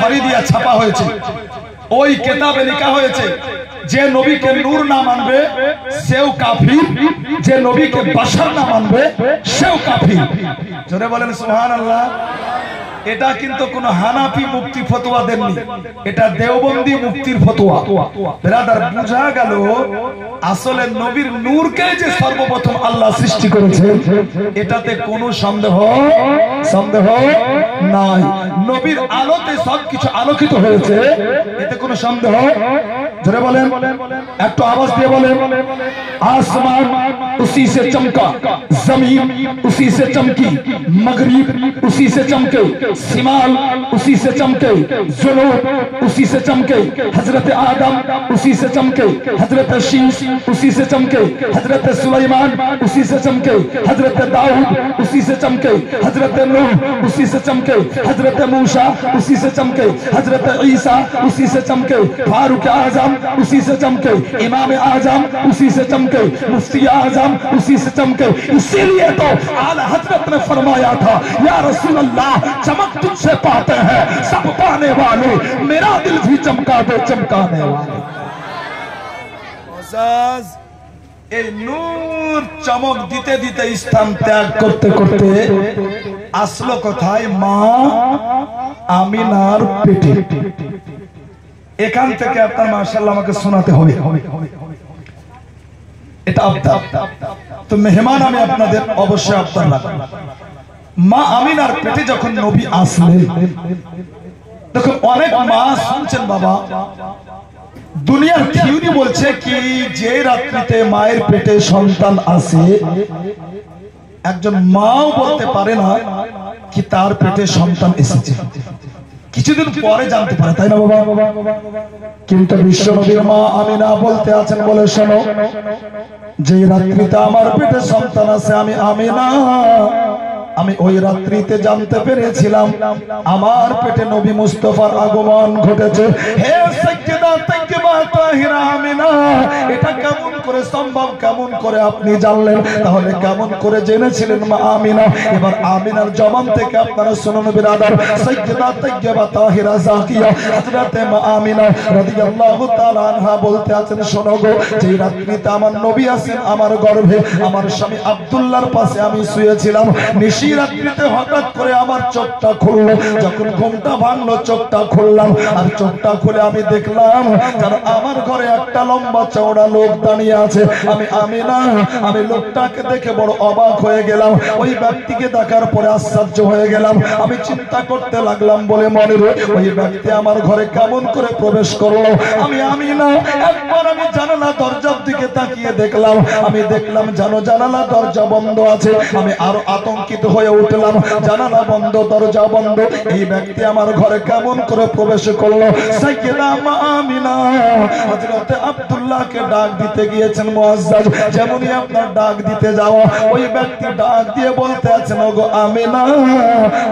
ফারিদিয়া ছাপা হয়েছে। ওই কিতাবে লেখা হয়েছে যে নবীকে নূর না মানবে সেও কাফির, যে নবীকে বাশার না মানবে সেও কাফির। জোরে বলেন সুবহানাল্লাহ। এটা কিন্তু কোন হানাফি মুফতি ফতোয়া দেননি, এটা দেওবন্দি মুফতির ফতোয়া। ব্রাদার, বুঝা গেল আসলে নবীর নূরকে যে সর্বপ্রথম আল্লাহ সৃষ্টি করেছে এটাতে কোনো সন্দেহ নাই। নবীর আলোতে সবকিছু আলোকিত হয়েছে, এতে কোনো সন্দেহ। জোরে বলেন, একটু আওয়াজ দিয়ে বলেন। आसमान उसी से चमका, जमीन उसी से चमकी, मगरिब उसी से चमके, शिमाल उसी से चमके, जुनूब उसी से चमके, हजरत आदम उसी से चमके, हजरत शीश उसी से चमके, हजरत सुलेमान उसी से चमके, हजरत दाऊद उसी से चमके, हजरत नूह उसी से चमके, हजरत मूसा उसी से चमके, हजरत ईसा उसी से चमके, फारूक आजम उसी से चमके, इमाम आजम उसी से चमके, मुफ्ती आजम उसी से चमके। इसीलिए तो आला हजरत ने फरमाया था, या रसूल अल्लाह चमक तुझसे पाते हैं सब पाने वाले, मेरा दिल भी चमका दे चमकाने वाले। এই নূর চমক দিতে দিতে স্থান ত্যাগ করতে করতে আসলো কোথায়? মা আমিনার পেটে। এখান থেকে আপনার মাশাআল্লাহ আমাকে শোনাতে হবে, এটা আবদার। তো মেহমান আমি আপনাদের অবশ্যই আবদার রাখবো। মা আমিনার পেটে যখন নবী আসলেন, দেখুন অনেক মা শুনছেন বাবা, দুনিয়ার থিওরি বলছে কি যে রাত্রিতে মায়ের পেটে সন্তান আসে একজন মাও বলতে পারে না কি তার পেটে সন্তান এসেছে, কিছুদিন পরে জানতে পারে, তাই না বাবা? কিন্তু বিশ্ব নবীর মা আমিনা বলতে আছেন, বলে শোনো, যে রাত্রিতে আমার পেটে সন্তান আছে আমি আমিনা, আমি ওই রাত্রিতে জানতে পেরেছিলাম আমার পেটে নবী মুস্তাফার আগমন ঘটেছে। হে সাইয়্যিদা তাইয়্যিবা তাহিরা আমিনা, এটা কেমন করে সম্ভব, কেমন করে আপনি জানলেন? তাহলে কেমন করে জেনেছিলেন মা আমিনা? এবার আমিনার জবান থেকে আপনারা শুনুন বিরাদার। সাইয়্যিদা তাইয়্যিবা তাহিরা জাকিয়া হযরতে মা আমিনা রাদিয়াল্লাহু তাআলা আনহা বলতে আছেন, শোনো গো, যে রাত্রিতে আমার নবী আছেন আমার গর্ভে, আমার স্বামী আব্দুল্লাহর পাশে আমি শুয়েছিলাম। রাত্রিতে হঠাৎ করে আমার চোখটা খুললো, যখন ঘুমটা ভাঙলো চোখটা খুললাম, আর চোখটা খুলে আমি দেখলাম কারণ আমার ঘরে একটা লম্বা চওড়া লোক দাঁড়িয়ে আছে। আমি আমিনা, আমি লোকটাকে দেখে বড় অবাক হয়ে গেলাম, ওই ব্যক্তিকে দেখার পরে আশ্চর্য হয়ে গেলাম। আমি চিন্তা করতে লাগলাম বলে মনে রে ওই ব্যক্তি আমার ঘরে কেমন করে প্রবেশ করলো। আমি আমিনা একবার আমি জানালা দরজার দিকে তাকিয়ে দেখলাম, আমি দেখলাম জানালা দরজা বন্ধ আছে। আমি আরো আতঙ্কিত হয়ে উঠলাম, জানালা বন্ধ দরজা বন্ধ, এই ব্যক্তি আমার ঘরে কেমন করে প্রবেশ করলো। সাইয়্যিদা মা আমিনা হযরত আব্দুল্লাহকে ডাক দিতে গিয়েছেন মুআজ্জাজ, যেমনই আপনার ডাক দিতে যাওয়া ওই ব্যক্তি ডাক দিয়ে বলতে আছেন, ওগো আমিনা,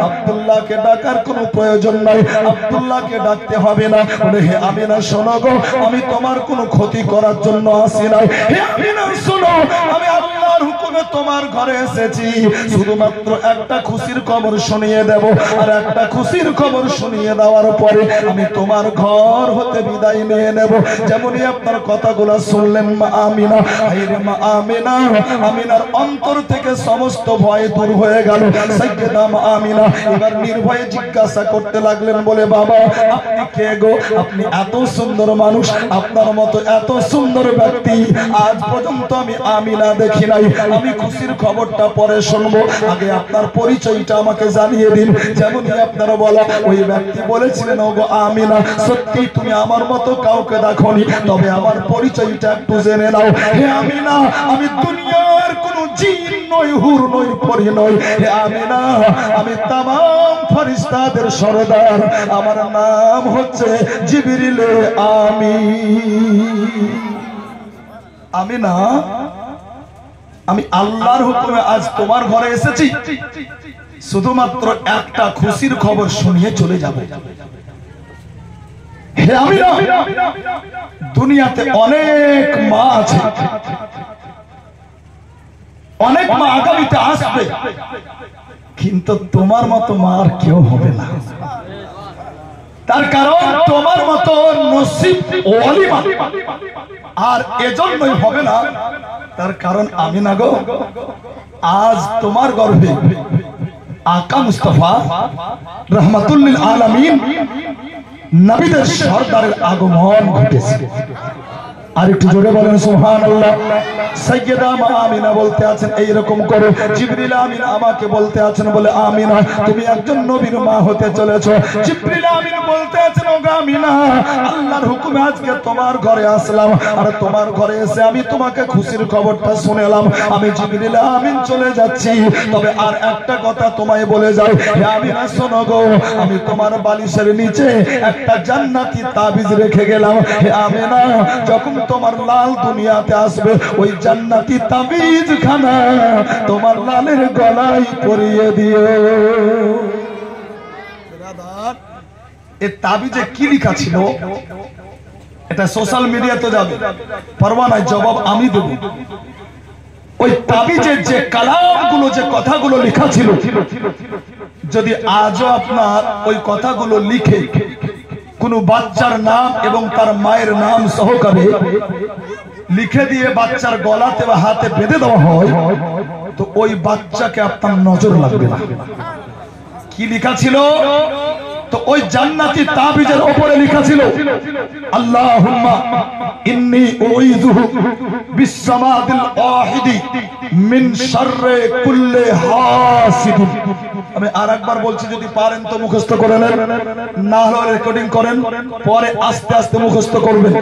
আব্দুল্লাহকে ডাকার কোনো প্রয়োজন নাই, আব্দুল্লাহকে ডাকতে হবে না। বলে হে আমিনা শোনো গো, আমি তোমার কোনো ক্ষতি করার জন্য আসি নাই। হে আমিনা শোনো, আমি আল্লাহর হুকুমে তোমার ঘরে এসেছি শুধুমাত্র একটা খুশির খবর শুনিয়ে দেব, আর একটা খুশির খবর শুনিয়ে দেওয়ার পরে আমি তোমার ঘর হতে বিদায় নিয়ে নেব। যেমনই আপনার কথাগুলো শুনলেন মা আমিনা, হায়রে মা আমিনা, আমিনার অন্তর থেকে সমস্ত ভয় দূর হয়ে গেল। সাইয়্যিদা মা আমিনা এবার নির্ভয়ে জিজ্ঞাসা করতে লাগলেন, বলে বাবা আপনি কে গো? আপনি এত সুন্দর মানুষ, আপনার মতো এত সুন্দর ব্যক্তি আজ পর্যন্ত আমি আমিনা দেখি নাই। আমি খুশির খবরটা পরে শুনবো, আগে আপনার পরিচয়টা আমাকে জানিয়ে দিন। যেমনই আপনারা বলা ওই ব্যক্তি বলেছিলেন, ওগো আমিনা, সত্যি তুমি আমার মতো কাউকে দেখোনি, তবে আমার পরিচয়টা একটু জেনে নাও। হে আমিনা, আমি দুনিয়ার কোনো জিন নই, হুর নই, পরি নই। হে আমিনা, আমি তামাম ফেরেশতাদের সরদার, আমার নাম হচ্ছে জিবরিল আমিন। আমিনা, আমি আল্লাহর হুকুমে আজ তোমার ঘরে এসেছি, শুধুমাত্র একটা খুশির খবর শুনিয়ে চলে যাব। হে আমিনা, দুনিয়াতে অনেক মা আছে, অনেক মা আগামীতে আসবে, কিন্তু তোমার মতো মা আর কেউ হবে না। তার কারণ তোমার মতো নসিব ওয়ালি আর এজন্যই হবে না, তার কারণ আমিনা গো আজ তোমার গর্ভে আকা মুস্তাফা রহমাতুল লিল আলামিন নবীদের সরদারের আগমন ঘটেছে। আর একটু জোরে বলেন সুবহানাল্লাহ। সাইয়্যিদা মা আমিনা বলতে আছেন এইরকম করে, জিবরিল আমিন আমাকে বলতে আছেন বলে আমিনা তুমি একজন নবীর মা হতে চলেছো। জিবরিল আমিন বলতে আছেন ও আমিনা আল্লাহর হুকুমে আজকে তোমার ঘরে আসলাম, আর তোমার ঘরে এসে আমি তোমাকে খুশির খবরটা শুনেলাম। আমি জিবরিল আমিন চলে যাচ্ছি, তবে আর একটা কথা তোমায় বলে যাই, হে আমিনা শোনো গো, আমি তোমার বালিশের নিচে একটা জান্নাতি তাবিজ রেখে গেলাম। হে আমিনা যখন তোমার লাল দুনিয়াতে আসবে, ওই জান্নাতি তাবিজ খানা তোমার লালের গলায় পরিয়ে দিও। এই তাবিজে কি লেখা ছিল এটা সোশ্যাল মিডিয়াতে যাবে, পারবা না, জবাব আমি দেব। ওই তাবিজের যে কালামগুলো, যে কথাগুলো লেখা ছিল, যদি আজও আপনার ওই কথাগুলো লিখে কোন বাচ্চার নাম এবং তার মায়ের নাম সহকারে লিখে দিয়ে বাচ্চার গলাতে বা হাতে বেঁধে দেওয়া হয়, তো ওই বাচ্চাকে আপনার নজর লাগবে না। কি লেখা ছিল? তো ওই জান্নাতি তাবিজের উপরে লেখা ছিল আল্লাহুম্মা ইন্নী উইযুহু বিসসামাদিল ওয়াহিদি মিন শাররি কুল্লি হাসিদিন। আমি আরেকবার বলছি, যদি পারেন তো মুখস্থ করে নেন, না হলে রেকর্ডিং করেন, পরে আস্তে আস্তে মুখস্থ করবেন।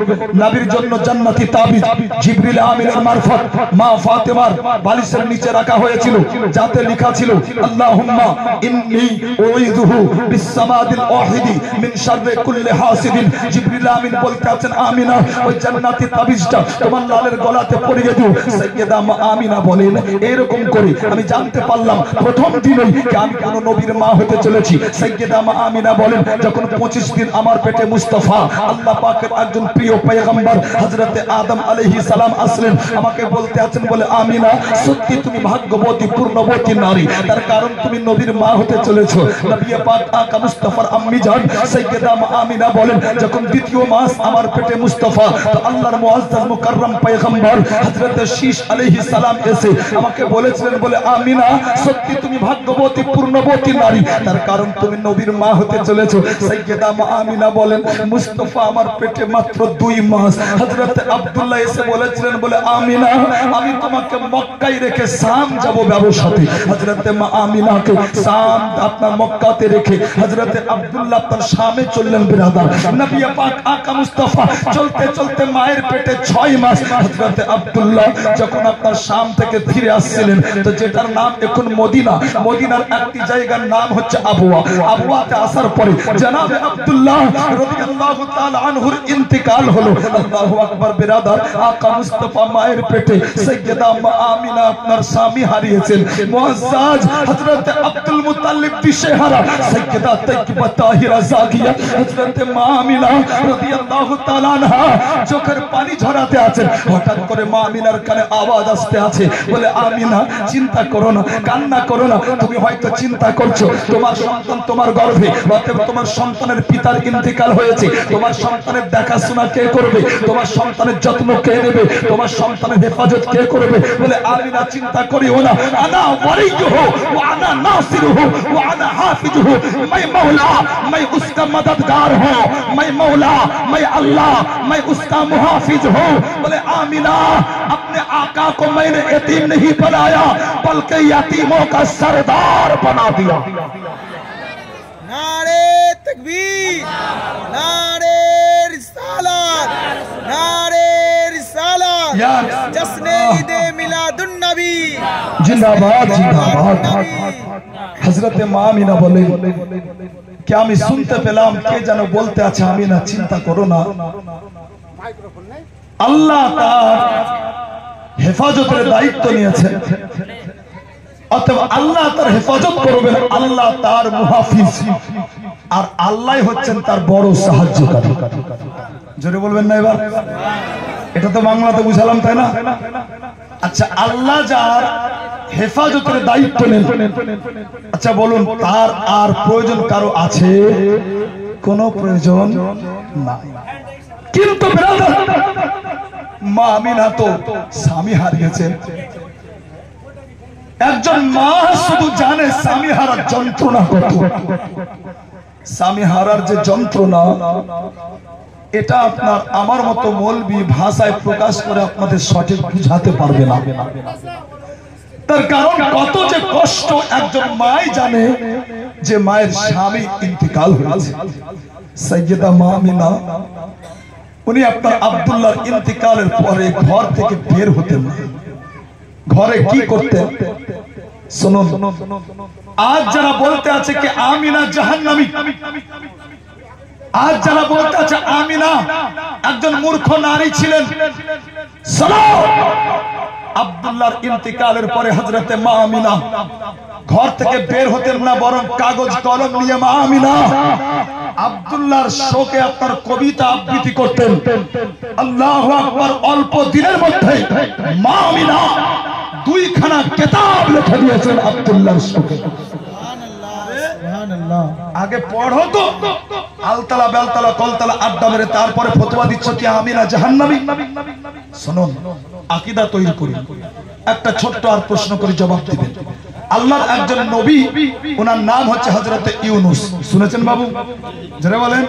নবীর জন্য জান্নাতি তাবিজ জিবরিল আমিনের মারফত মা ফাতেমার বালিশের নিচে রাখা হয়েছিল, যাতে লেখা ছিল আল্লাহুম্মা ইন্নী উইযুহু বিসসামাদিল ওয়াহিদি মিন শাররি কুল্লি হাসিদিন। জিবরিল আমিন বলতে আছেন আমিনা ওই জান্নাতি তাবিজটা তোমার লালের গলাতে পরিয়ে দিও। সাইয়্যিদা মা আমিনা বলেন এরকম করে আমি জানতে পারলাম প্রথম দিনই আমি কোন নবীর মা হতে চলেছি। সাইয়্যিদা মা আমিনা বলেন যখন 25 দিন আমার পেটে মুস্তাফা আল্লাহ পাকের একজন প্রিয় পয়গম্বর হযরতে আদম আলাইহিস সালাম আসলেন, আমাকে বলতে আছেন বলে আমিনা সত্যি তুমি ভাগ্যবতী পূর্ণবতী নারী, তার কারণ তুমি নবীর মা হতে চলেছো। নবী পাক আকা মুস্তাফার আম্মি জান সাইয়্যিদা মা আমিনা বলেন যখন দ্বিতীয় মাস আমার পেটে মুস্তাফা, তো আল্লাহর মুআজ্জাজ মুকাররম পয়গম্বর হযরতে শীশ আলাইহিস সালাম এসে আমাকে বলেছিলেন বলে আমিনা সত্যি তুমি ভাগ্যবতী পূর্ণবতী নারী, তার কারণ তুমি নবীর মা হতে চলেছো। সাইয়্যিদা মা আমিনা বলেন মুস্তাফা আমার পেটে মাত্র 2 মাস। হযরতে আব্দুল্লাহ এসে বলেছিলেন বলে আমিনা আমি তোমাকে মক্কায় রেখে শাম যাব ব্যবসাতে। হযরতে মা আমিনাকে শাম আপনার মক্কাতে রেখে হযরতে আব্দুল্লাহ তার শামে চললেন। বিরাদার নবী পাক আকা মুস্তাফা চলতে চলতে মায়ের পেটে 6 মাস। হযরতে আব্দুল্লাহ যখন আপনার শাম থেকে ফিরে আসছিলেন, তো যেটার নাম এখন মদিনা, মদিনার একটি জায়গার নাম হচ্ছে আবওয়া। আবওয়াতে আসার পরে জনাবে আব্দুল্লাহ রাদিয়াল্লাহু তাআলা আনহুর ইন্তেকাল হলো। আল্লাহু আকবার। বিরাদার আকা মুস্তাফা মায়ের পেটে সাইয়্যিদা মা আমিনা আপনার স্বামী হারিয়েছেন। মুআজ্জাজ হযরতে আব্দুল মুত্তালিব দিশেহারা সাইয়্যিদা তাইয়্যিবা তাহিরা জাকিয়া হযরতে মা আমিনা রাদিয়াল্লাহু তাআলা আনহা চোখের পানি ঝরাতে আছেন। হঠাৎ করে মা আমিনার কানে আওয়াজ আসতে আছে বলে আমিনা চিন্তা করো না, কান্না করো না, তুমি হয়তো চিন্তা করছো তোমার সন্তান তোমার গর্ভে, অতএব তোমার সন্তানের পিতার ইন্তেকাল হয়েছে, তোমার সন্তানের দেখাশোনা কে করবে, তোমার সন্তানের যত্ন কে নেবে, তোমার সন্তানের হেফাজত কে করবে। বলে আমিনা চিন্তা করিও না, আনা ওয়ালিয়ুহু ওয়া আনা নাসিরুহু ওয়া আনা হাফিজুহু, मैं मौला मैं उसका मददगार हूँ, मैं मौला मैं अल्लाह मैं उसका मुहाफिज हूँ। बोले आमिना अपने आका को मैंने यतीम नहीं बनाया बल्कि यतीमों का सरदार बना दिया। नारे तकबीर, नारे रिसालत, नारे रिसालत, जश्न ईदे मिलादुन नबी जिंदाबाद जिंदाबाद। हजरत মা আমিনা বলে কি আমি শুনতে পেলাম কে যেন বলতে আছে আমিনা চিন্তা করো না, আল্লাহ তার হেফাজতের দায়িত্ব নিয়েছেন, অতএব আল্লাহ তার হেফাজত করবেন, আল্লাহ তার মুহাফিজ, আর আল্লাহ হচ্ছেন তার বড় সাহায্যকারী। জোরে বলবেন না এবার? এটা তো বাংলাতে বুঝালাম তাই না? আচ্ছা আল্লাহ যার হেফাজতের দায়িত্ব নেন, আচ্ছা বলুন তার আর প্রয়োজন কারো আছে? কোনো প্রয়োজন নাই। কিন্তু মা আমিনা তো স্বামী হারিয়েছেন। একজন মা শুধু জানে স্বামী হারার যন্ত্রণা কত। স্বামী হারার যে যন্ত্রণা, এটা আপনার আমার মতো মৌলবি ভাষায় প্রকাশ করে আপনাদের সঠিক বুঝাতে পারবে না। তার কারণ কত যে কষ্ট একজন মাই জানে যে মায়ের স্বামী ইন্তেকাল হয়েছে। সাইয়্যিদা মা আমিনা উনি আপনার আব্দুল্লাহর ইন্তেকালের পরে ঘর থেকে বের হতেন না। ঘরে কি করতেন শুনুন। আজ যারা বলতে আছে কি আমিনা জাহান্নামী, আজ যারা বলতে আছে আমিনা একজন মূর্খ নারী ছিলেন, আব্দুল্লাহর ইন্তেকালের পরে হযরতে মা আমিনা ঘর থেকে বের হতেন না, বরং কাগজ কলম নিয়ে মা আমিনা আব্দুল্লাহর শোকে আপনার কবিতা আবৃত্তি করতেন। আল্লাহু আকবার। অল্প দিনের মধ্যে মা আমিনা 2খানা কিতাব লিখে দিয়েছেন আব্দুল্লাহর শোকে। আগে পড়ো তো আলতলা বেলতলা কলতলা আড্ডা মেরে তারপরে ফতোয়া দিচ্ছ কি আমিনা জাহান্নামী। শুনুন, আকীদা তৈরি করি। একটা ছোট্ট আর প্রশ্ন করে জবাব দিবেন। আল্লাহর একজন নবী, ওনার নাম হচ্ছে হযরতে ইউনুস। শুনেছেন বাবু? যারা বলেন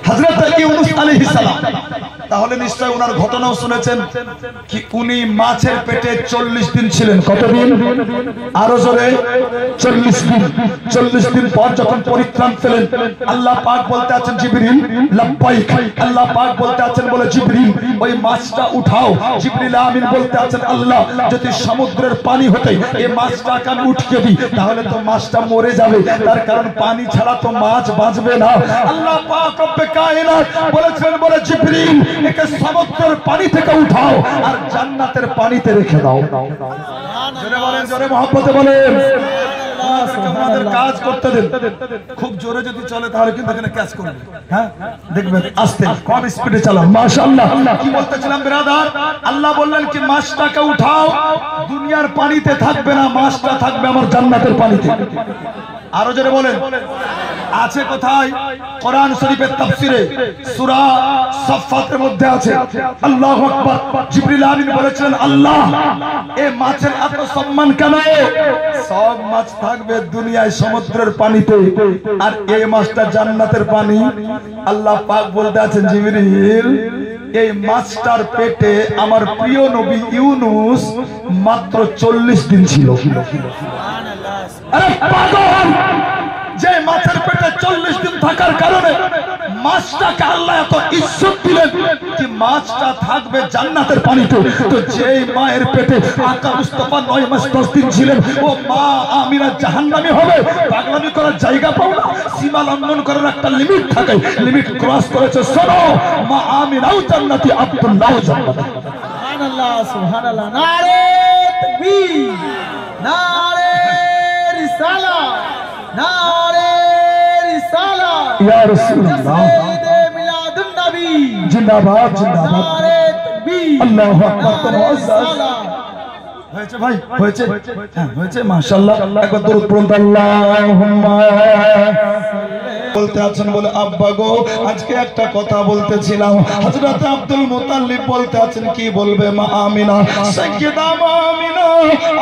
হযরতে ইউনুস আলাইহিস সালাম। তাহলে নিশ্চয় ওনার ঘটনাও শুনেছেন কি উনি মাছের পেটে 40 দিন ছিলেন। কতদিন? আরো জোরে 40 দিন। 40 দিন পর যখন পরিত্রাণ পেলেন, আল্লাহ পাক বলতে আছেন জিবরিল লাব্বাইক। আল্লাহ পাক বলতে আছেন বলে জিবরিল ওই মাছটা উঠাও। জিবরিল আমিন বলতে আছেন আল্লাহ যদি সমুদ্রের পানি হতে এই মাছটাকে আমি উঠিয়ে দিই তাহলে তো মাছটা মরে যাবে, তার কারণ পানি ছাড়া তো মাছ বাঁচবে না। আল্লাহ পাক রব্বে কায়নাত বলেছেন বলে জিবরিল একে সমুদ্রের পানি থেকে উঠাও আর জান্নাতের পানিতে রেখে দাও। জোরে বলেন, জোরে মহব্বতে বলেন। আমাদের কাজ করতে দেন। খুব জোরে যদি চলে তাহলে কিন্তু এখানে ক্যাচ করবে। হ্যাঁ দেখবেন আস্তে কম স্পিডে চালান। মাশাআল্লাহ। কি বলতেছিলাম ব্রাদার? আল্লাহ বললেন কি মাছটাকে উঠাও, দুনিয়ার পানিতে থাকবে না, মাছটা থাকবে আমার জান্নাতের পানিতে। আরো জোরে বলেন। আছে কোথায়? কোরআন শরীফের তাফসীরে সূরা সাফফাতের মধ্যে আছে। আল্লাহু আকবার। জিবরিল আমিন বলেছিলেন আল্লাহ এই মাছের এত সম্মান কেন? সব মাছ থাকবে দুনিয়ায় সমুদ্রের পানিতে আর এই মাছটা জান্নাতের পানি। আল্লাহ পাক বলতে আছেন জিবরিল এই মাছটার পেটে আমার প্রিয় নবী ইউনুস মাত্র 40 দিন ছিল। আরে পাগল, যে মাছের পেটে 40 দিন থাকার কারণে মাছটাকে আল্লাহ এত ইজ্জত দিলেন যে মাছটা থাকবে জান্নাতের পানিতে। তো যেই মায়ের পেটে আকা মুস্তাফা 9 মাস 10 দিন ছিলেন, ও মা আমিনা জাহান্নামী হবে? পাগলামি করার জায়গা পাও না? সীমা লঙ্ঘন করার একটা লিমিট থাকে, লিমিট ক্রস করেছে। শোনো, মা আমিনাও জান্নাতি, আব্দুল্লাহও জান্নাতি। সুবহানাল্লাহ, সুবহানাল্লাহ। নারে তাকবীর, নারে রিসালাত, নারে রিসালাত। ইয়া রাসূলুল্লাহ মিলাদুন নবী জিন্দাবাদ, জিন্দাবাদ। নারে তাকবীর, আল্লাহু আকবার। তো মুআজ্জাজ সালাত। হয়েছে ভাই, হয়েছে? হ্যাঁ হয়েছে, মাশাআল্লাহ। একবার দরুদ পড়ুন। আল্লাহুম্মা বলতে আছেন বলে আব্বা গো আজকে একটা কথা বলতেছিলাম। হযরত আব্দুল মুতাল্লিব বলতে আছেন কি বলবে মা আমিনা। সাইয়্যিদা মা আমিনা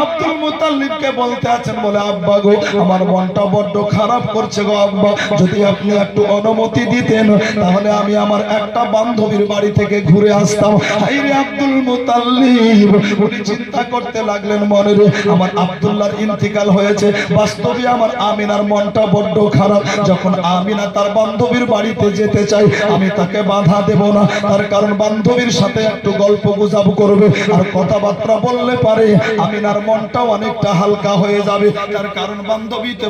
আব্দুল মুতাল্লিবকে বলতে আছেন বলে আব্বা গো আমার মনটা বড্ড খারাপ করছে গো আব্বা, যদি আপনি একটু অনুমতি দিতেন তাহলে আমি আমার একটা বান্ধবীর বাড়ি থেকে ঘুরে আসতাম। হায়রে আব্দুল মুতাল্লিব উনি চিন্তা করতে লাগলেন মনে রে আমার আব্দুল্লাহর ইন্তিকাল হয়েছে, বাস্তবে আমার আমিনার মনটা বড্ড খারাপ। যখন আমিনা তার বান্ধবীর বাড়িতে যেতে চাই আমি তাকে বাধা দেব না, তার কারণ বান্ধবীর সাথে একটু গল্প গুজব করবে আর কথাবার্তা বললে পারে আমিনার মনটা অনেকটা হালকা হয়ে যাবে। তার কারণ বান্ধবীতে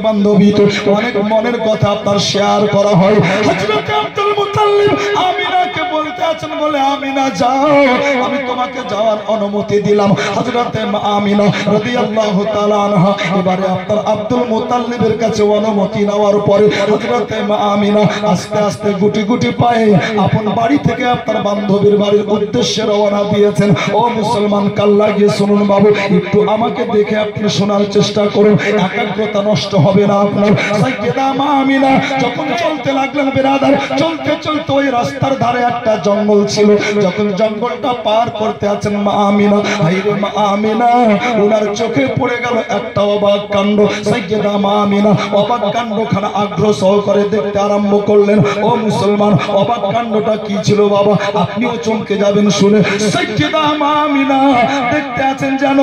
অনেক মনের কথা আপনার শেয়ার করা হয়। হযরত আব্দুল মুতাল্লিব আমিনাকে বলতে আছেন বলে আমিনা যাও, আমি তোমাকে যাওয়ার অনুমতি দিলাম। হযরত আমিনা রাদিয়াল্লাহু তাআলা আনহা এবারে আপনার আব্দুল মুতাল্লিবের কাছে অনুমতি নেওয়ার পরে হযরত আমিনা আস্তে আস্তে গুটি গুটি পায়ে আপন বাড়ি থেকে আপনার বান্ধবীর বাড়ির উদ্দেশ্যে রওনা দিয়েছেন। ও মুসলমান কাল লাগিয়ে শুনুন বাবু, একটু আমাকে দেখে আপনি শোনার চেষ্টা করুন, একাগ্রতা নষ্ট হবে না আপনার। সাইয়েদা মা আমিনা যখন চলতে লাগলেন বেরাদার, চলতে চলতে ওই রাস্তার ধারে একটা জঙ্গল ছিল। যখন জঙ্গলটা পার করতে আছেন মা আমিনা, হাইরে মা আমিনা, ওনার চোখে পড়ে গেল একটা অবাক কাণ্ড। সাইয়েদা মা আমিনা অবাক কাণ্ডখানা আগ্রহ সহকারে দেখতে আরম্ভ করলেন। ও মুসলমান, অবাক কাণ্ডটা কি ছিল বাবা? আপনিও চমকে যাবেন শুনে। সাইয়েদা মা আমিনা দেখতে আছেন যেন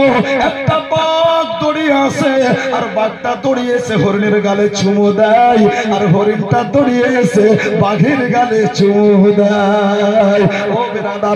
একটা বাঘ দড়িয়ে আছে, আর বাঘটা দড়িয়ে এসে হরিণের গালে চুমু দেয়, আর হরিণটা দড়িয়ে এসে বাঘের গালে চুমু দেয়। ও বেরাদার,